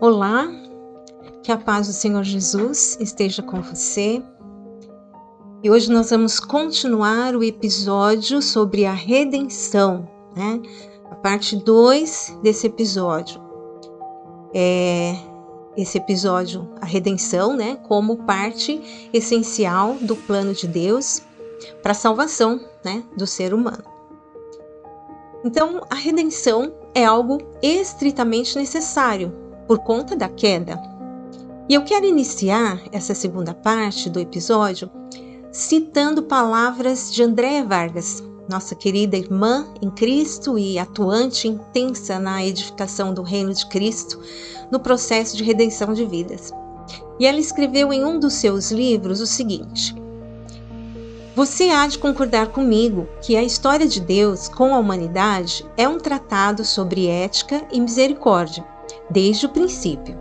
Olá, que a paz do Senhor Jesus esteja com você. E hoje nós vamos continuar o episódio sobre a redenção, né? A parte 2 desse episódio. Esse episódio, a redenção, né? Como parte essencial do plano de Deus para a salvação, né? Do ser humano. Então, a redenção é algo estritamente necessário por conta da queda. E eu quero iniciar essa segunda parte do episódio citando palavras de Andréa Vargas, nossa querida irmã em Cristo e atuante intensa na edificação do reino de Cristo no processo de redenção de vidas. E ela escreveu em um dos seus livros o seguinte: você há de concordar comigo que a história de Deus com a humanidade é um tratado sobre ética e misericórdia, desde o princípio.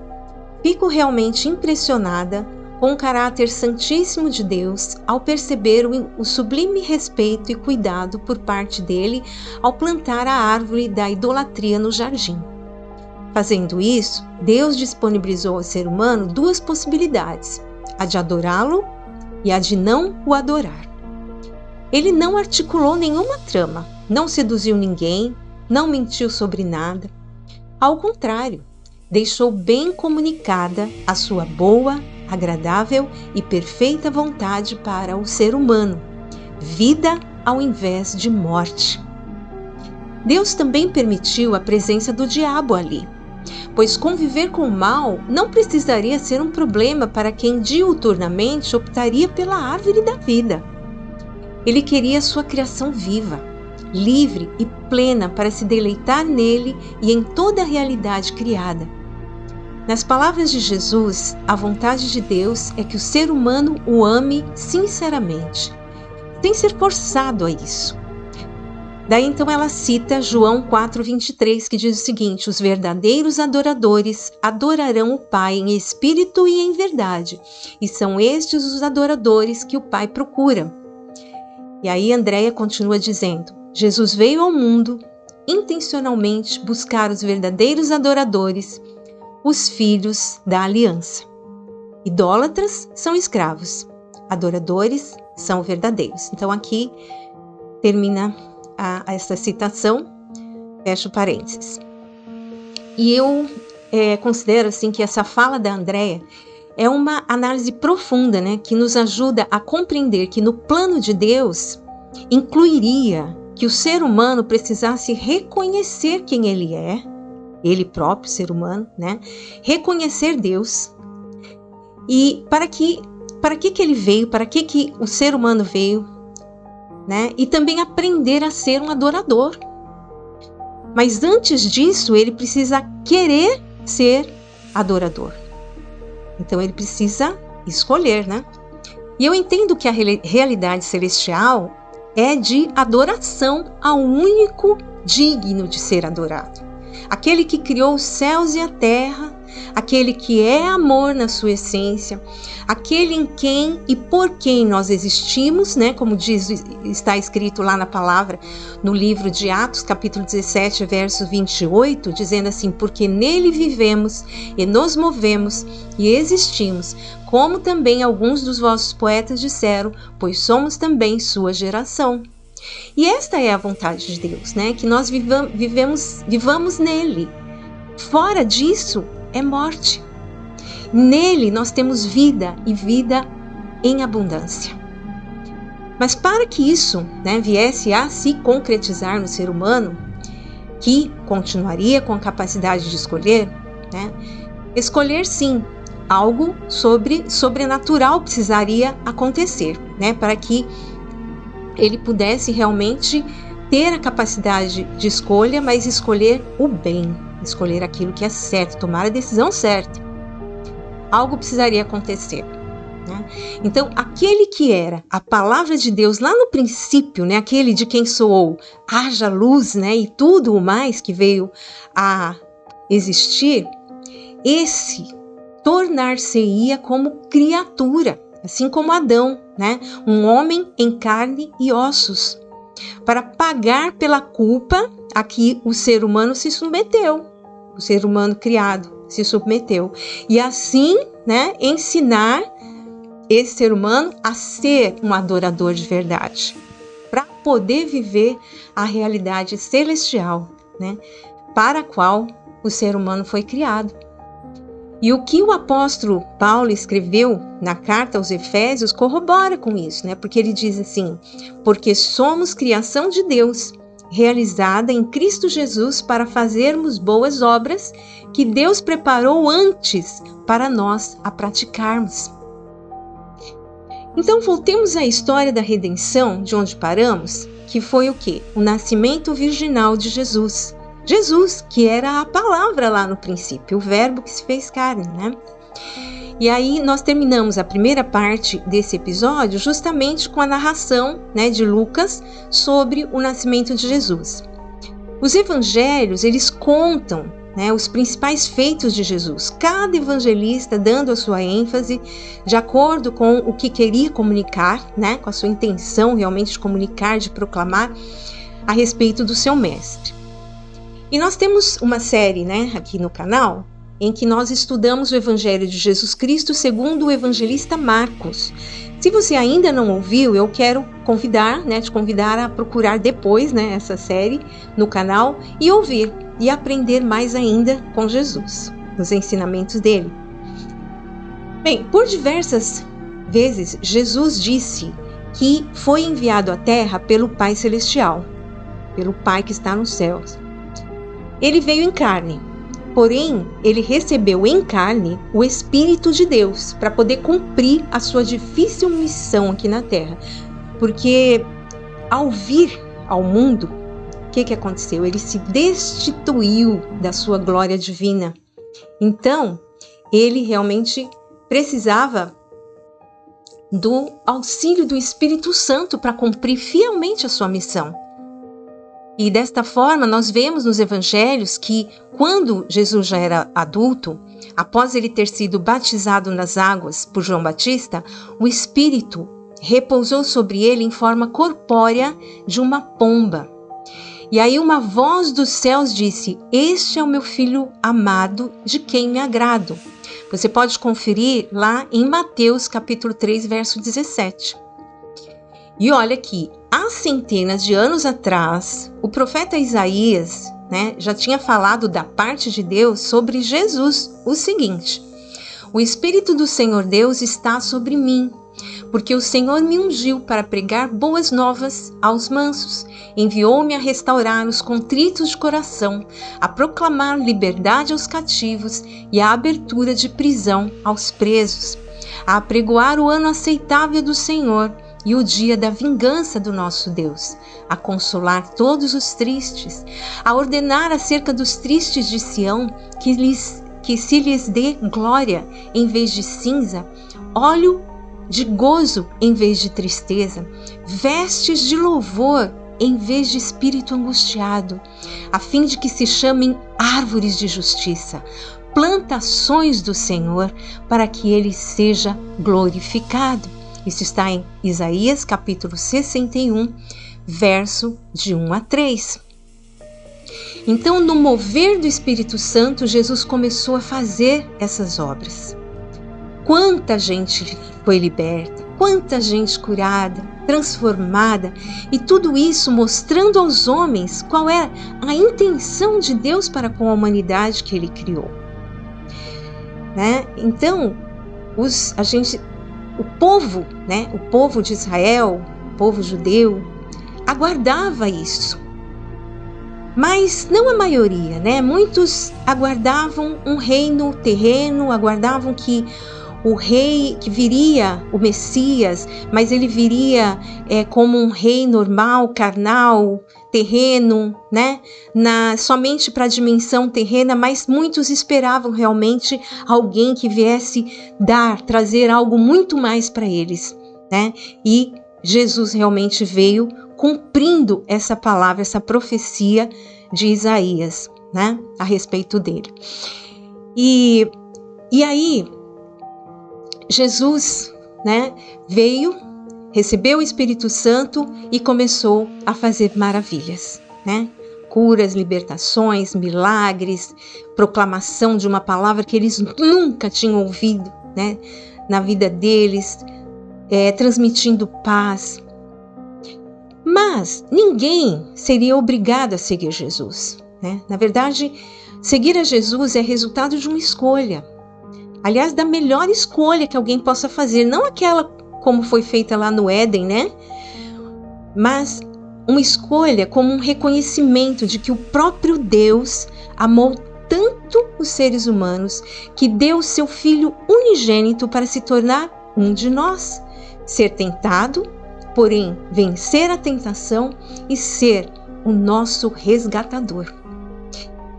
Fico realmente impressionada com o caráter santíssimo de Deus ao perceber o sublime respeito e cuidado por parte dele ao plantar a árvore da idolatria no jardim. Fazendo isso, Deus disponibilizou ao ser humano duas possibilidades, a de adorá-lo e a de não o adorar. Ele não articulou nenhuma trama, não seduziu ninguém, não mentiu sobre nada. Ao contrário, deixou bem comunicada a sua boa, agradável e perfeita vontade para o ser humano, vida ao invés de morte. Deus também permitiu a presença do diabo ali, pois conviver com o mal não precisaria ser um problema para quem diuturnamente optaria pela árvore da vida. Ele queria sua criação viva, livre e plena para se deleitar nele e em toda a realidade criada. Nas palavras de Jesus, a vontade de Deus é que o ser humano o ame sinceramente, sem ser forçado a isso. Daí então ela cita João 4,23, que diz o seguinte: os verdadeiros adoradores adorarão o Pai em espírito e em verdade, e são estes os adoradores que o Pai procura. E aí Andréa continua dizendo: Jesus veio ao mundo intencionalmente buscar os verdadeiros adoradores, os filhos da aliança. Idólatras são escravos, adoradores são verdadeiros. Então aqui termina essa citação, fecho parênteses. E eu considero assim que essa fala da Andréa é uma análise profunda, né, que nos ajuda a compreender que no plano de Deus incluiria que o ser humano precisasse reconhecer quem ele é, ele próprio, ser humano, né, reconhecer Deus, e para que ele veio, para que o ser humano veio, né, e também aprender a ser um adorador. Mas antes disso, ele precisa querer ser adorador. Então ele precisa escolher, né? E eu entendo que a realidade celestial é de adoração ao único digno de ser adorado. Aquele que criou os céus e a terra, aquele que é amor na sua essência, aquele em quem e por quem nós existimos, né? Como está escrito lá na palavra, no livro de Atos, capítulo 17, verso 28, dizendo assim: porque nele vivemos e nos movemos e existimos, como também alguns dos vossos poetas disseram, pois somos também sua geração. E esta é a vontade de Deus, né? Que nós vivamos nele. Fora disso é morte. Nele nós temos vida e vida em abundância. Mas para que isso, né, viesse a se concretizar no ser humano, que continuaria com a capacidade de escolher, né, escolher sim, algo sobrenatural precisaria acontecer, né, para que ele pudesse realmente ter a capacidade de escolha, mas escolher o bem, escolher aquilo que é certo, tomar a decisão certa. Algo precisaria acontecer, né? Então, aquele que era a palavra de Deus lá no princípio, né, aquele de quem soou haja luz, né, e tudo o mais que veio a existir, esse tornar-se-ia como criatura, assim como Adão, né? Um homem em carne e ossos, para pagar pela culpa a que o ser humano se submeteu, o ser humano criado, se submeteu. E assim, né, ensinar esse ser humano a ser um adorador de verdade, para poder viver a realidade celestial, né, para a qual o ser humano foi criado. E o que o apóstolo Paulo escreveu na carta aos Efésios corrobora com isso, né? Porque ele diz assim: porque somos criação de Deus, realizada em Cristo Jesus para fazermos boas obras que Deus preparou antes para nós a praticarmos. Então voltemos à história da redenção, de onde paramos, que foi o quê? O nascimento virginal de Jesus. Jesus, que era a palavra lá no princípio, o verbo que se fez carne, né? E aí nós terminamos a primeira parte desse episódio justamente com a narração, né, de Lucas sobre o nascimento de Jesus. Os evangelhos, eles contam, né, os principais feitos de Jesus, cada evangelista dando a sua ênfase de acordo com o que queria comunicar, né, com a sua intenção realmente de comunicar, de proclamar a respeito do seu mestre. E nós temos uma série, né, aqui no canal, em que nós estudamos o Evangelho de Jesus Cristo segundo o evangelista Marcos. Se você ainda não ouviu, eu quero te convidar a procurar depois, né, essa série no canal e ouvir e aprender mais ainda com Jesus, nos ensinamentos dele. Bem, por diversas vezes, Jesus disse que foi enviado à Terra pelo Pai Celestial, pelo Pai que está nos céus. Ele veio em carne, porém, ele recebeu em carne o Espírito de Deus para poder cumprir a sua difícil missão aqui na Terra. Porque ao vir ao mundo, o que aconteceu? Ele se destituiu da sua glória divina. Então, ele realmente precisava do auxílio do Espírito Santo para cumprir fielmente a sua missão. E desta forma, nós vemos nos evangelhos que, quando Jesus já era adulto, após ele ter sido batizado nas águas por João Batista, o Espírito repousou sobre ele em forma corpórea de uma pomba. E aí uma voz dos céus disse: este é o meu filho amado, de quem me agrado. Você pode conferir lá em Mateus capítulo 3, verso 17. E olha aqui, há centenas de anos atrás, o profeta Isaías, né, já tinha falado da parte de Deus sobre Jesus o seguinte: o Espírito do Senhor Deus está sobre mim, porque o Senhor me ungiu para pregar boas novas aos mansos, enviou-me a restaurar os contritos de coração, a proclamar liberdade aos cativos e a abertura de prisão aos presos, a apregoar o ano aceitável do Senhor e o dia da vingança do nosso Deus, a consolar todos os tristes, a ordenar acerca dos tristes de Sião que se lhes dê glória em vez de cinza, óleo de gozo em vez de tristeza, vestes de louvor em vez de espírito angustiado, a fim de que se chamem árvores de justiça, plantações do Senhor, para que ele seja glorificado. Isso está em Isaías capítulo 61, verso de 1 a 3. Então, no mover do Espírito Santo, Jesus começou a fazer essas obras. Quanta gente foi liberta, quanta gente curada, transformada, e tudo isso mostrando aos homens qual é a intenção de Deus para com a humanidade que ele criou. Né? Então, o povo de Israel, o povo judeu, aguardava isso. Mas não a maioria, né? Muitos aguardavam um reino terreno, aguardavam que o rei, que viria o Messias, mas ele viria como um rei normal, carnal, terreno, né? Somente para a dimensão terrena, mas muitos esperavam realmente alguém que viesse trazer algo muito mais para eles, né? E Jesus realmente veio cumprindo essa palavra, essa profecia de Isaías, né? A respeito dele. E aí, Jesus, né, veio, recebeu o Espírito Santo e começou a fazer maravilhas, né? curas, libertações, milagres, proclamação de uma palavra que eles nunca tinham ouvido, né, na vida deles, transmitindo paz. Mas ninguém seria obrigado a seguir Jesus, né? Na verdade, seguir a Jesus é resultado de uma escolha. Aliás, da melhor escolha que alguém possa fazer, não aquela como foi feita lá no Éden, né? Mas uma escolha como um reconhecimento de que o próprio Deus amou tanto os seres humanos que deu o seu Filho unigênito para se tornar um de nós, ser tentado, porém vencer a tentação e ser o nosso resgatador.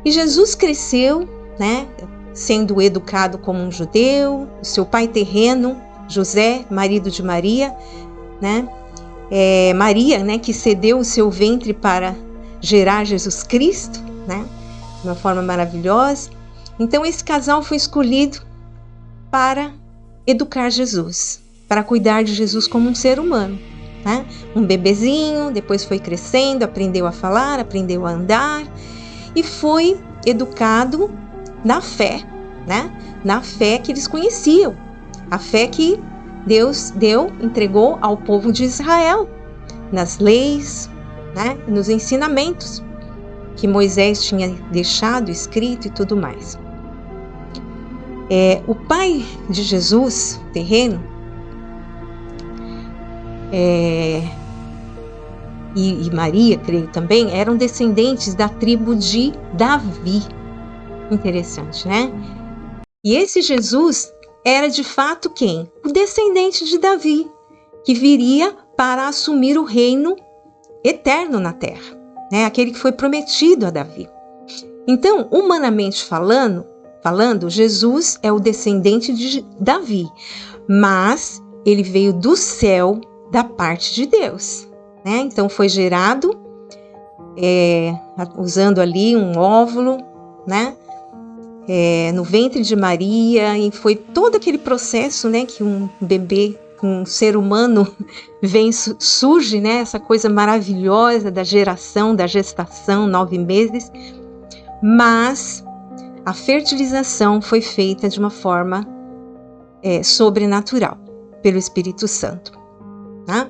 E Jesus cresceu, né, sendo educado como um judeu, o seu pai terreno, José, marido de Maria, né, Maria, né, que cedeu o seu ventre para gerar Jesus Cristo, né, de uma forma maravilhosa. Então esse casal foi escolhido para educar Jesus, para cuidar de Jesus como um ser humano, né? Um bebezinho, depois foi crescendo, aprendeu a falar, aprendeu a andar e foi educado na fé, né? Na fé que eles conheciam, a fé que Deus entregou ao povo de Israel, nas leis, né? Nos ensinamentos que Moisés tinha deixado escrito e tudo mais. O pai de Jesus, terreno, e Maria, creio também, eram descendentes da tribo de Davi. Interessante, né? E esse Jesus era de fato quem? O descendente de Davi, que viria para assumir o reino eterno na terra, né? Aquele que foi prometido a Davi. Então, humanamente falando, Jesus é o descendente de Davi, mas ele veio do céu, da parte de Deus, né? Então foi gerado usando ali um óvulo, né? No ventre de Maria, e foi todo aquele processo, né, que um bebê, um ser humano surge, né, essa coisa maravilhosa da geração, da gestação, 9 meses, mas a fertilização foi feita de uma forma sobrenatural, pelo Espírito Santo. Tá?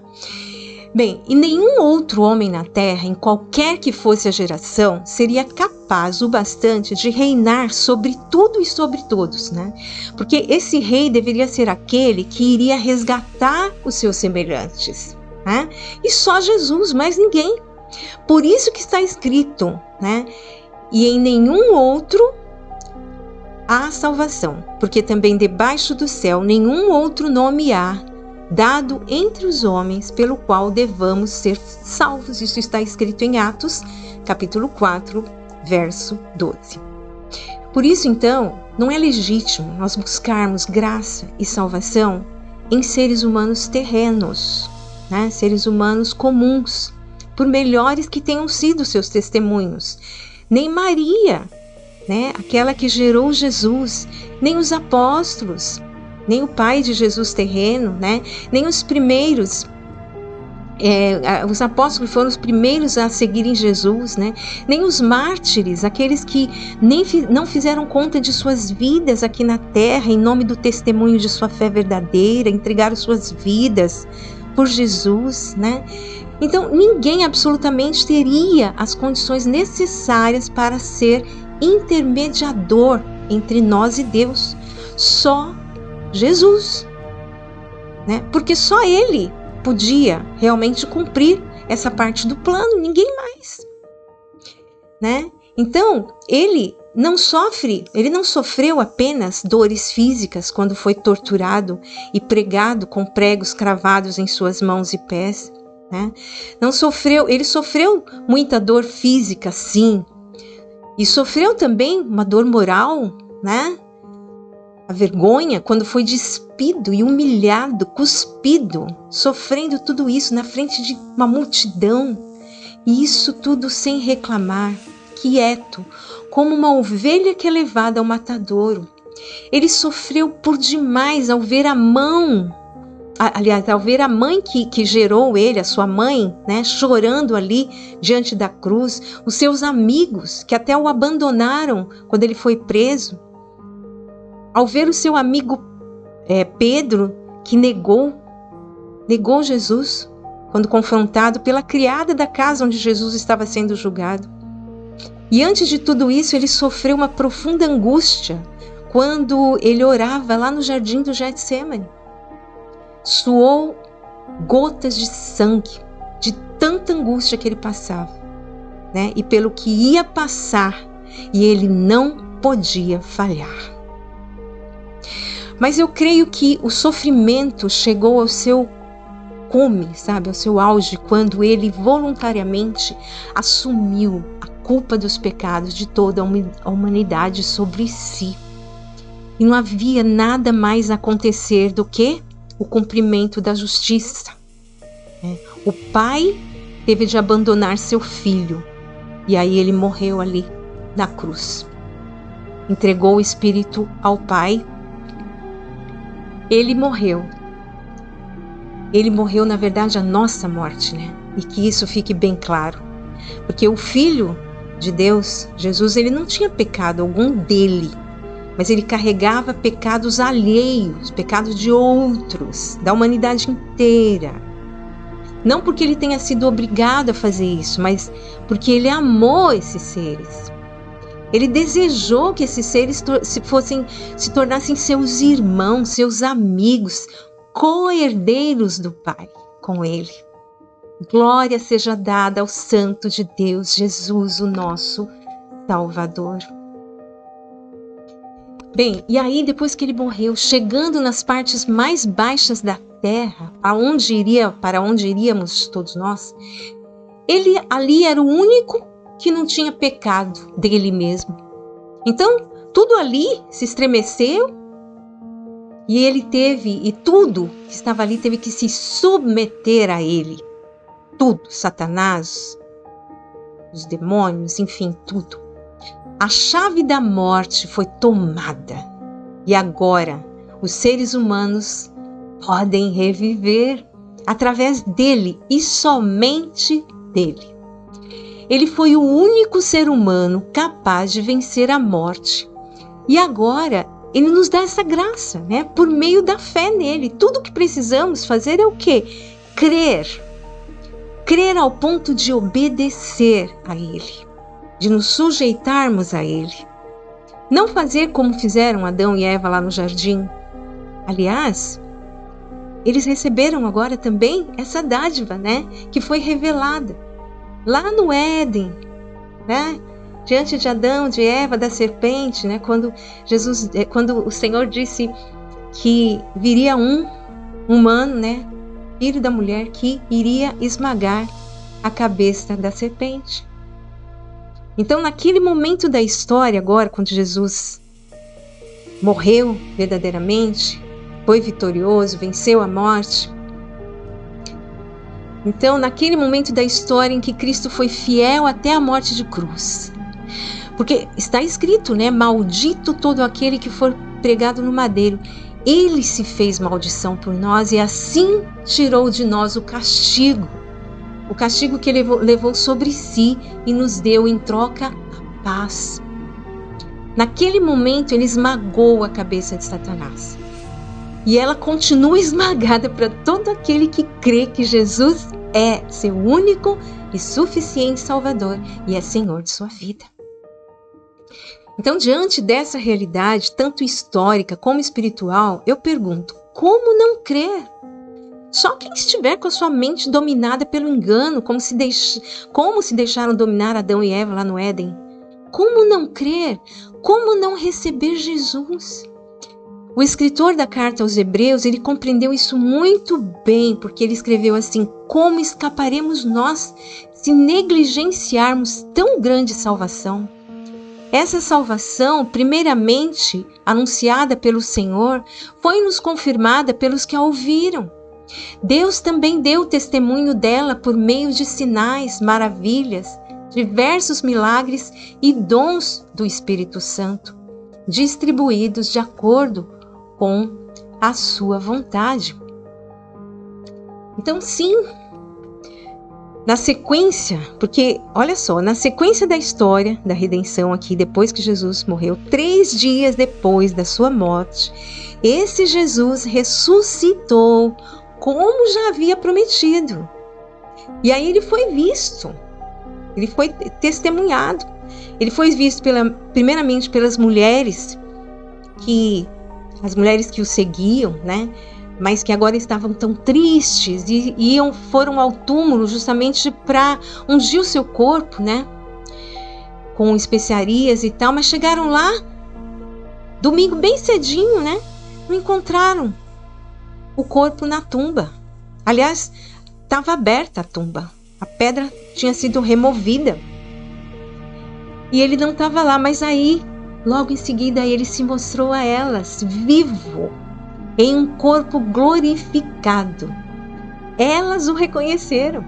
Bem, e nenhum outro homem na terra, em qualquer que fosse a geração, seria capaz o bastante de reinar sobre tudo e sobre todos, né? Porque esse rei deveria ser aquele que iria resgatar os seus semelhantes, né? E só Jesus, mais ninguém. Por isso que está escrito, né? E em nenhum outro há salvação, porque também debaixo do céu nenhum outro nome há dado entre os homens pelo qual devamos ser salvos. Isso está escrito em Atos, capítulo 4, verso 12. Por isso, então, não é legítimo nós buscarmos graça e salvação em seres humanos terrenos, né? Seres humanos comuns, por melhores que tenham sido seus testemunhos. Nem Maria, né? Aquela que gerou Jesus, nem os apóstolos, nem o pai de Jesus terreno, né? Nem os primeiros, os apóstolos foram os primeiros a seguirem Jesus, né? Nem os mártires, aqueles que não fizeram conta de suas vidas aqui na terra, em nome do testemunho de sua fé verdadeira, entregaram suas vidas por Jesus, né? Então, ninguém absolutamente teria as condições necessárias para ser intermediador entre nós e Deus. Só Jesus, né? Porque só ele podia realmente cumprir essa parte do plano, ninguém mais, né? Então, ele não sofreu apenas dores físicas quando foi torturado e pregado com pregos cravados em suas mãos e pés, né? Ele sofreu muita dor física, sim, e sofreu também uma dor moral, né? A vergonha quando foi despido e humilhado, cuspido, sofrendo tudo isso na frente de uma multidão, e isso tudo sem reclamar, quieto, como uma ovelha que é levada ao matadouro. Ele sofreu por demais ao ver a mão aliás, ao ver a mãe que gerou ele, a sua mãe, né, chorando ali diante da cruz, os seus amigos que até o abandonaram quando ele foi preso, ao ver o seu amigo Pedro, que negou Jesus quando confrontado pela criada da casa onde Jesus estava sendo julgado. E antes de tudo isso, ele sofreu uma profunda angústia quando ele orava lá no jardim do Getsêmani. Suou gotas de sangue, de tanta angústia que ele passava, né? E pelo que ia passar, e ele não podia falhar. Mas eu creio que o sofrimento chegou ao seu cume, sabe, ao seu auge, quando ele voluntariamente assumiu a culpa dos pecados de toda a humanidade sobre si. E não havia nada mais a acontecer do que o cumprimento da justiça. O pai teve de abandonar seu filho, e aí ele morreu ali na cruz. Entregou o espírito ao pai. Ele morreu, na verdade, a nossa morte, né? E que isso fique bem claro. Porque o Filho de Deus, Jesus, ele não tinha pecado algum dele, mas ele carregava pecados alheios, pecados de outros, da humanidade inteira. Não porque ele tenha sido obrigado a fazer isso, mas porque ele amou esses seres. Ele desejou que esses seres se tornassem seus irmãos, seus amigos, co-herdeiros do Pai com ele. Glória seja dada ao Santo de Deus, Jesus, o nosso Salvador. Bem, e aí depois que ele morreu, chegando nas partes mais baixas da terra, para onde iríamos todos nós, ele ali era o único que não tinha pecado dele mesmo. Então, tudo ali se estremeceu e tudo que estava ali teve que se submeter a ele. Tudo, Satanás, os demônios, enfim, tudo. A chave da morte foi tomada e agora os seres humanos podem reviver através dele e somente dele. Ele foi o único ser humano capaz de vencer a morte. E agora ele nos dá essa graça, né? Por meio da fé nele. Tudo o que precisamos fazer é o quê? Crer. Crer ao ponto de obedecer a ele, de nos sujeitarmos a ele. Não fazer como fizeram Adão e Eva lá no jardim. Aliás, eles receberam agora também essa dádiva, né? Que foi revelada lá no Éden, né? Diante de Adão, de Eva, da serpente, né? Quando o Senhor disse que viria um humano, né? Filho da mulher, que iria esmagar a cabeça da serpente. Então, naquele momento da história agora, quando Jesus morreu verdadeiramente, foi vitorioso, venceu a morte. Então, naquele momento da história em que Cristo foi fiel até a morte de cruz. Porque está escrito, né? Maldito todo aquele que for pregado no madeiro. Ele se fez maldição por nós e assim tirou de nós o castigo. O castigo que ele levou sobre si e nos deu em troca a paz. Naquele momento, ele esmagou a cabeça de Satanás. E ela continua esmagada para todo aquele que crê que Jesus é seu único e suficiente Salvador e é Senhor de sua vida. Então, diante dessa realidade, tanto histórica como espiritual, eu pergunto, como não crer? Só quem estiver com a sua mente dominada pelo engano, como se deixaram dominar Adão e Eva lá no Éden. Como não crer? Como não receber Jesus? O escritor da carta aos Hebreus, ele compreendeu isso muito bem, porque ele escreveu assim: como escaparemos nós se negligenciarmos tão grande salvação? Essa salvação, primeiramente anunciada pelo Senhor, foi-nos confirmada pelos que a ouviram. Deus também deu testemunho dela por meio de sinais, maravilhas, diversos milagres e dons do Espírito Santo, distribuídos de acordo com a sua vontade. Então, sim, na sequência, porque, olha só, na sequência da história da redenção aqui, depois que Jesus morreu, 3 dias depois da sua morte, esse Jesus ressuscitou como já havia prometido. E aí ele foi visto, ele foi testemunhado, ele foi visto primeiramente pelas mulheres, as mulheres que o seguiam, né? Mas que agora estavam tão tristes e foram ao túmulo justamente para ungir o seu corpo, né? Com especiarias e tal, mas chegaram lá, domingo bem cedinho, né? Não encontraram o corpo na tumba. Aliás, estava aberta a tumba. A pedra tinha sido removida. E ele não estava lá, mas aí, logo em seguida, ele se mostrou a elas, vivo, em um corpo glorificado. Elas o reconheceram.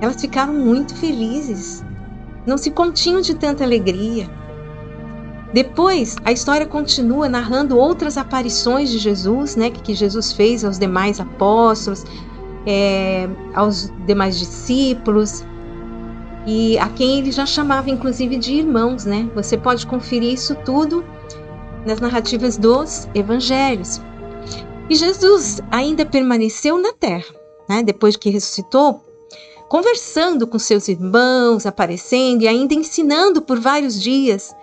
Elas ficaram muito felizes. Não se continham de tanta alegria. Depois, a história continua narrando outras aparições de Jesus, né, que Jesus fez aos demais apóstolos, aos demais discípulos, e a quem ele já chamava, inclusive, de irmãos, né? Você pode conferir isso tudo nas narrativas dos evangelhos. E Jesus ainda permaneceu na terra, né? Depois que ressuscitou, conversando com seus irmãos, aparecendo e ainda ensinando por vários dias,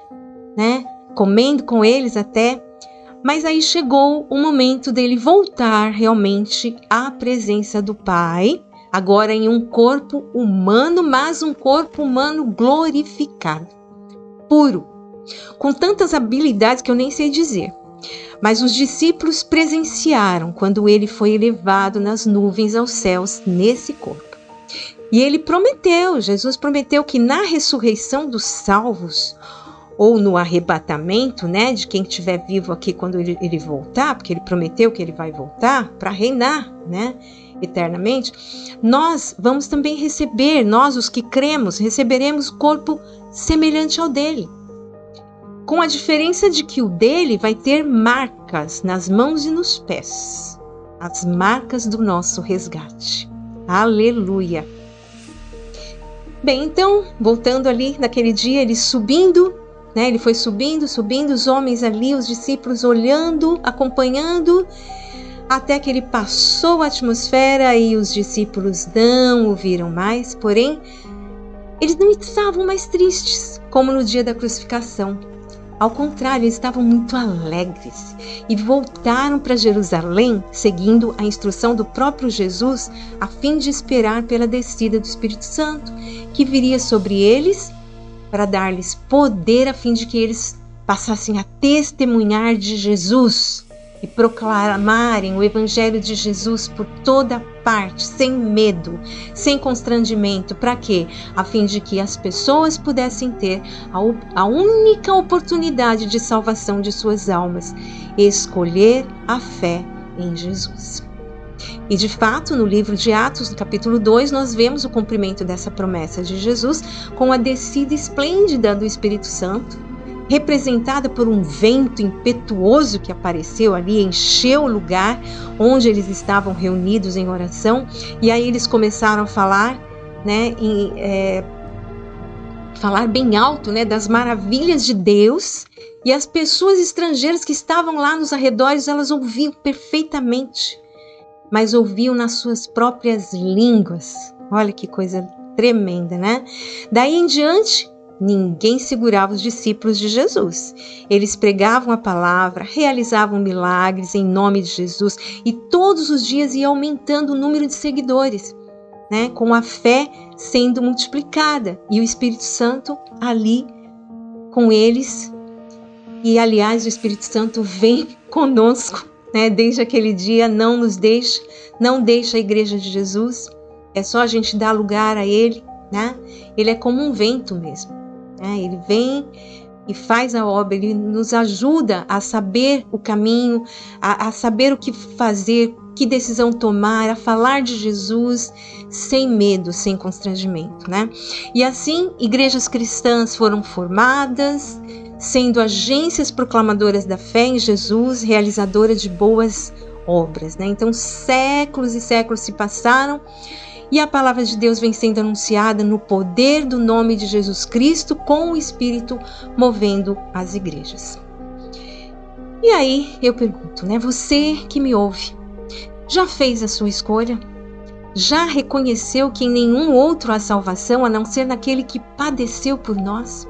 né? Comendo com eles até. Mas aí chegou o momento dele voltar realmente à presença do Pai, agora em um corpo humano, mas um corpo humano glorificado, puro, com tantas habilidades que eu nem sei dizer. Mas os discípulos presenciaram quando ele foi elevado nas nuvens aos céus nesse corpo. E Jesus prometeu que na ressurreição dos salvos, ou no arrebatamento, né, de quem estiver vivo aqui quando ele voltar, porque ele prometeu que ele vai voltar para reinar, né, eternamente, nós vamos também receber, nós os que cremos, receberemos corpo semelhante ao dele. Com a diferença de que o dele vai ter marcas nas mãos e nos pés, as marcas do nosso resgate. Aleluia! Bem, então, voltando ali naquele dia, ele subindo, né? Ele foi subindo, os homens ali, os discípulos olhando, acompanhando, até que ele passou a atmosfera e os discípulos não o viram mais, porém, eles não estavam mais tristes, como no dia da crucificação. Ao contrário, eles estavam muito alegres e voltaram para Jerusalém, seguindo a instrução do próprio Jesus, a fim de esperar pela descida do Espírito Santo, que viria sobre eles para dar-lhes poder, a fim de que eles passassem a testemunhar de Jesus e proclamarem o Evangelho de Jesus por toda parte, sem medo, sem constrangimento. Para quê? A fim de que as pessoas pudessem ter a única oportunidade de salvação de suas almas, escolher a fé em Jesus. E de fato, no livro de Atos, no capítulo 2, nós vemos o cumprimento dessa promessa de Jesus com a descida esplêndida do Espírito Santo, representada por um vento impetuoso que apareceu ali, encheu o lugar onde eles estavam reunidos em oração, e aí eles começaram a falar, né, falar bem alto, né, das maravilhas de Deus, e as pessoas estrangeiras que estavam lá nos arredores, elas ouviam perfeitamente, mas ouviam nas suas próprias línguas. Olha que coisa tremenda, né? Daí em diante, ninguém segurava os discípulos de Jesus. Eles pregavam a palavra, realizavam milagres em nome de Jesus e todos os dias ia aumentando o número de seguidores, né? Com a fé sendo multiplicada e o Espírito Santo ali com eles. E aliás, o Espírito Santo vem conosco, né? Desde aquele dia, não deixa a igreja de Jesus. É só a gente dar lugar a ele, né? Ele é como um vento mesmo. Ele vem e faz a obra, ele nos ajuda a saber o caminho, a saber o que fazer, que decisão tomar, a falar de Jesus sem medo, sem constrangimento, né? E assim, igrejas cristãs foram formadas, sendo agências proclamadoras da fé em Jesus, realizadoras de boas obras, né? Então, séculos e séculos se passaram e a palavra de Deus vem sendo anunciada no poder do nome de Jesus Cristo, com o Espírito movendo as igrejas. E aí eu pergunto, né? Você que me ouve, já fez a sua escolha? Já reconheceu que em nenhum outro há salvação a não ser naquele que padeceu por nós?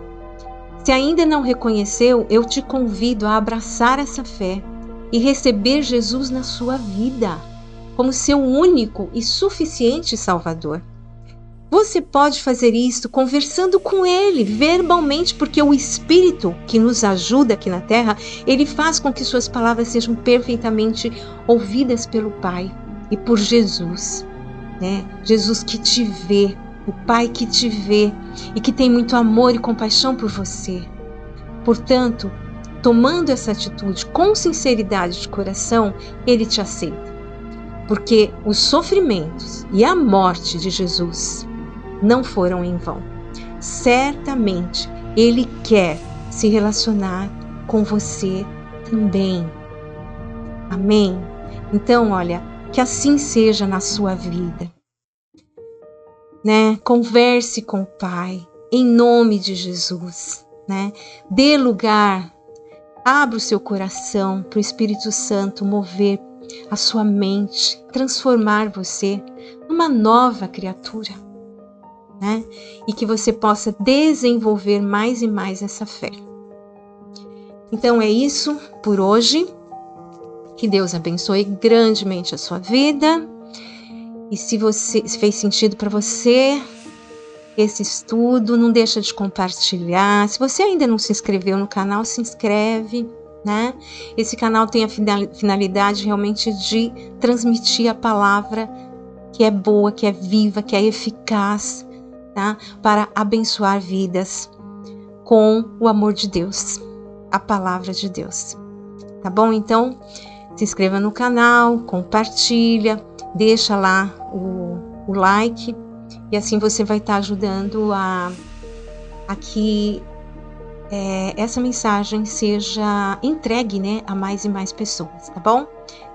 Se ainda não reconheceu, eu te convido a abraçar essa fé e receber Jesus na sua vida como seu único e suficiente Salvador. Você pode fazer isso conversando com Ele verbalmente, porque o Espírito que nos ajuda aqui na Terra, Ele faz com que suas palavras sejam perfeitamente ouvidas pelo Pai e por Jesus, né? Jesus que te vê, o Pai que te vê e que tem muito amor e compaixão por você. Portanto, tomando essa atitude com sinceridade de coração, Ele te aceita. Porque os sofrimentos e a morte de Jesus não foram em vão. Certamente Ele quer se relacionar com você também. Amém? Então, olha, que assim seja na sua vida, né? Converse com o Pai em nome de Jesus, né? Dê lugar, abra o seu coração para o Espírito Santo mover a sua mente, transformar você numa nova criatura, né? E que você possa desenvolver mais e mais essa fé. Então é isso por hoje. Que Deus abençoe grandemente a sua vida. E se fez sentido para você esse estudo, não deixa de compartilhar. Se você ainda não se inscreveu no canal, se inscreve, né? Esse canal tem a finalidade realmente de transmitir a palavra que é boa, que é viva, que é eficaz, tá? Para abençoar vidas com o amor de Deus, a palavra de Deus. Tá bom? Então, se inscreva no canal, compartilha, deixa lá o like e assim você vai estar ajudando a que essa mensagem seja entregue, né, a mais e mais pessoas, tá bom?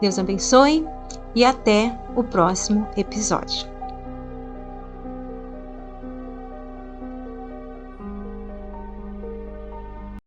Deus abençoe e até o próximo episódio.